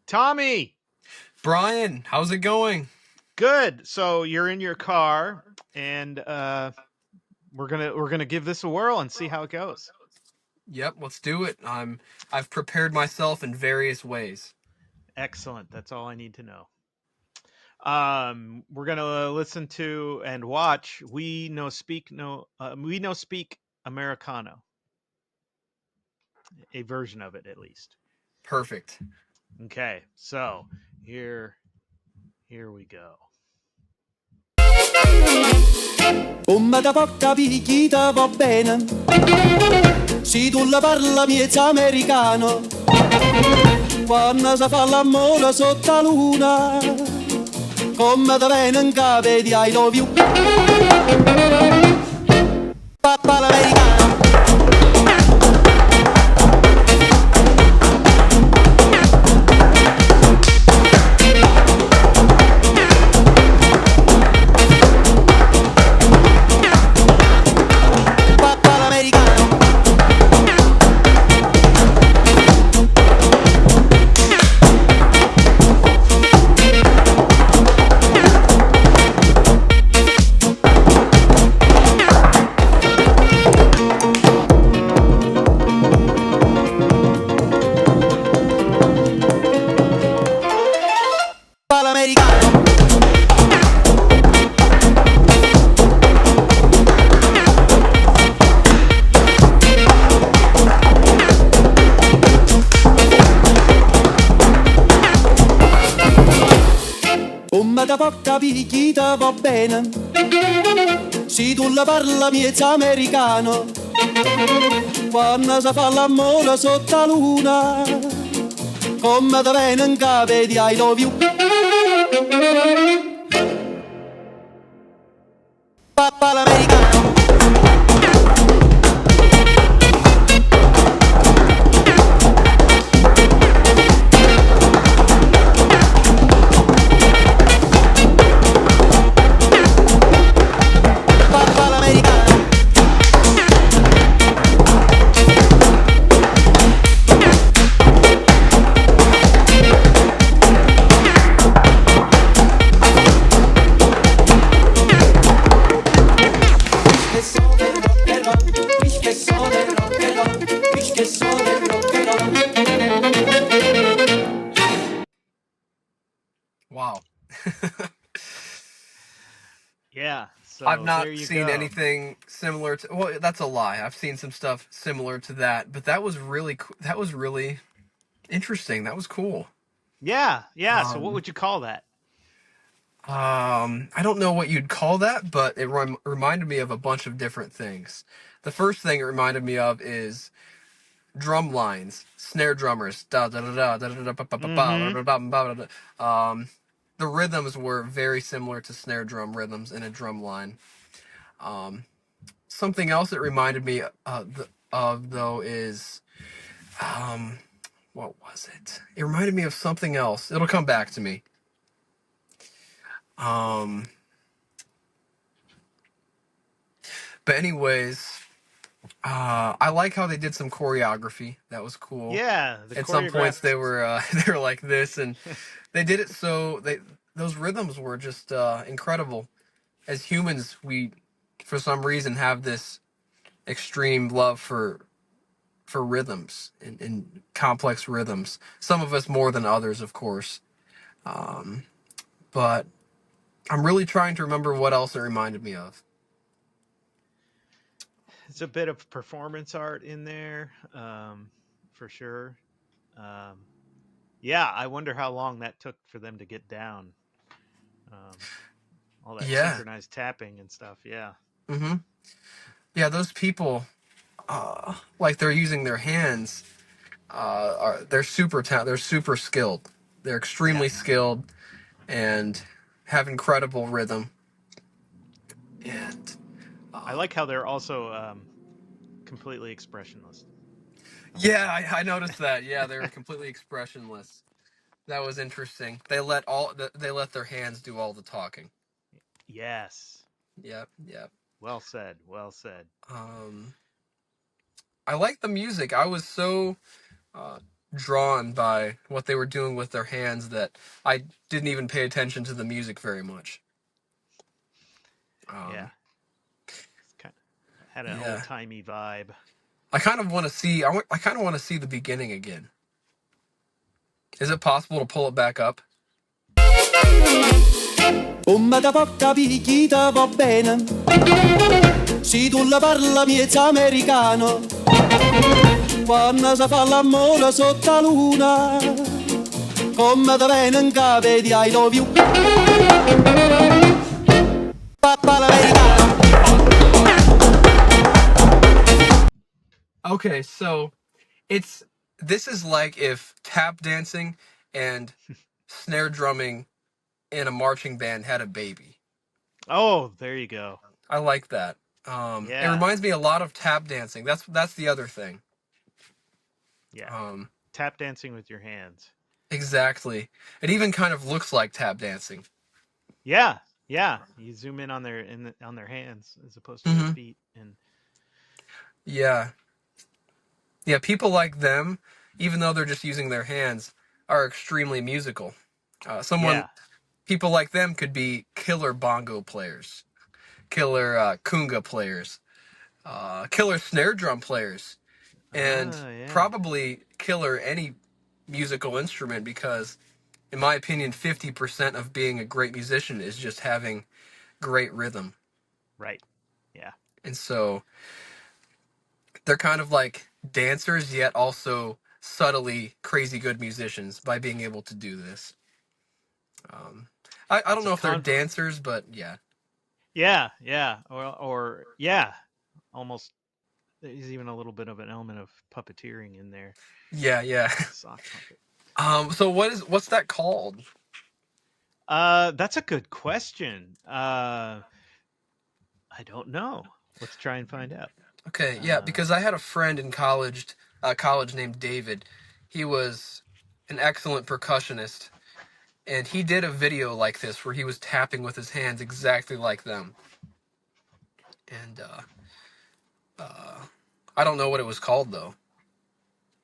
Tommy, Brian, how's it going? good. So you're in your car, and we're gonna give this a whirl and see how it goes. Yep, let's do it. I've prepared myself in various ways. Excellent. That's all I need to know. We're gonna listen to and watch. We know speak Americano, a version of it at least. Perfect. Okay, so here, here we go. Come da porca picchita va bene, se tu la parla miezza americano, quando si fa l'amore sotto la luna, come da bene in capo di I love you, papà l'americano. Come da porca picchita va bene, se tu la parla miezza americano, quando si fa l'amore sotto la luna, come da bene in capo di I love you, papà l'americano. Wow. Yeah. I've So there not you seen go. anything similar to, well, that's a lie. I've seen some stuff similar to that, but that was really that was really interesting. That was cool. Yeah, yeah. So what Um would you call that? I don't know what you'd call that, but it reminded me of a bunch of different things. The first thing it reminded me of is drum lines, snare drummers, da da da da da da da ba ba ba ba Mm-hmm. ba ba ba ba ba. The rhythms were very similar to snare drum rhythms in a drum line. Um, Something else it reminded me of though is um, what was it? It reminded me of something else. It'll come back to me. Um, but anyways, I like how they did some choreography. That was cool. Yeah, the At some points choreographed. they were they were like this, and they did it so they those rhythms were just incredible. As humans, we for some reason have this extreme love for rhythms and complex rhythms. Some of us more than others, of course. Um, but I'm really trying to remember what else it reminded me of. It's a bit of performance art in there, for sure. Um, yeah, I wonder how long that took for them to get down. Um, all that Yeah. synchronized tapping and stuff. Yeah. hmm Yeah, those people, like they're using their hands. They're they're super skilled. They're Yeah. extremely skilled and have incredible rhythm. And I uh, like how they're also completely expressionless. yeah, I noticed that. Yeah, they were completely expressionless. That was interesting. They let their hands do all the talking. Yes. Yep, yep. Well said. Well said. Um, I like the music. I was so drawn by what they were doing with their hands that I didn't even pay attention to the music very much. Yeah, Um, it's kind of had an old yeah, timey vibe. I kind of want to see. I kind of want to see the beginning again. Is it possible to pull it back up? Come da poca picchita va bene, se tu la parla miezza americano, quando si fa l'amore sotto la luna, come da bene in cave di I love you, papà l'americano. Okay, so this is like if tap dancing and snare drumming in a marching band had a baby. Oh, there you go. I like that. It Yeah, reminds me a lot of tap dancing. That's the other thing. yeah. Um, Tap dancing with your hands. exactly. It even kind of looks like tap dancing. Yeah, yeah. You zoom in on on their hands as opposed to their Hmm. feet, and Yeah, yeah. People like them, even though they're just using their hands, are extremely musical. yeah. People like them could be killer bongo players, killer kunga players, killer snare drum players, and Oh, yeah. probably killer any musical instrument because, in my opinion, 50% of being a great musician is just having great rhythm. Right. Yeah. And so they're kind of like dancers, yet also subtly crazy good musicians by being able to do this. Um, I don't It's a know if they're con. dancers, but yeah. Yeah, yeah. Or yeah. Almost. There's even a little bit of an element of puppeteering in there. Yeah, yeah. Sock puppet. So what's that called? That's a good question. I don't know. Let's try and find out. Okay, yeah, Uh, because I had a friend in college named David. He was an excellent percussionist, and he did a video like this where he was tapping with his hands exactly like them. And I don't know what it was called though.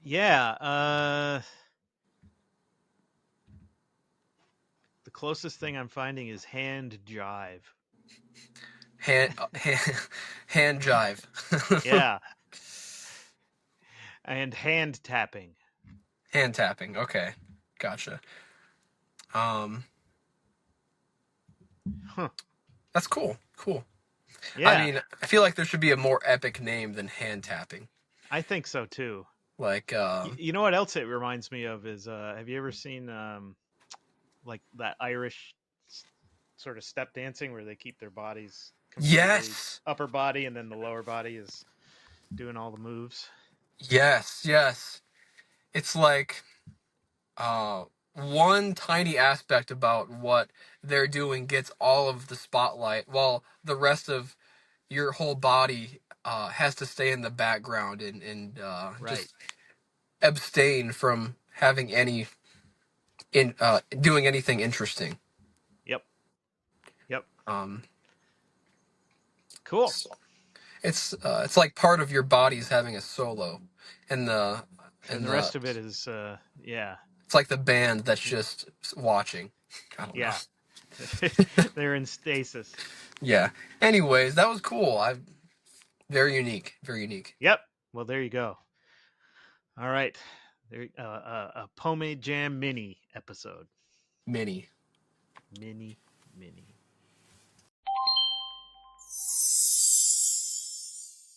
yeah. The closest thing I'm finding is hand jive. Hand hand jive. Yeah, and hand tapping. Hand tapping. Okay, gotcha. Um, Huh. that's cool. Cool. I Yeah, mean, I feel like there should be a more epic name than hand tapping. I think so too. Like, You know what else it reminds me of is have you ever seen like that Irish sort of step dancing where they keep their bodies completely yes, upper body and then the lower body is doing all the moves? yes, yes. It's like one tiny aspect about what they're doing gets all of the spotlight, while the rest of your whole body has to stay in the background and Right. just abstain from having any in doing anything interesting. Yep. Yep. Um, Cool. it's it's like part of your body's having a solo, and And and the the rest of it is yeah. it's like the band that's just watching. I don't know. Yeah. They're in stasis. Yeah. Anyways, that was cool. I very unique. Very unique. Yep. Well, there you go. All right. There a Pomade Jam mini episode. Mini. Mini mini.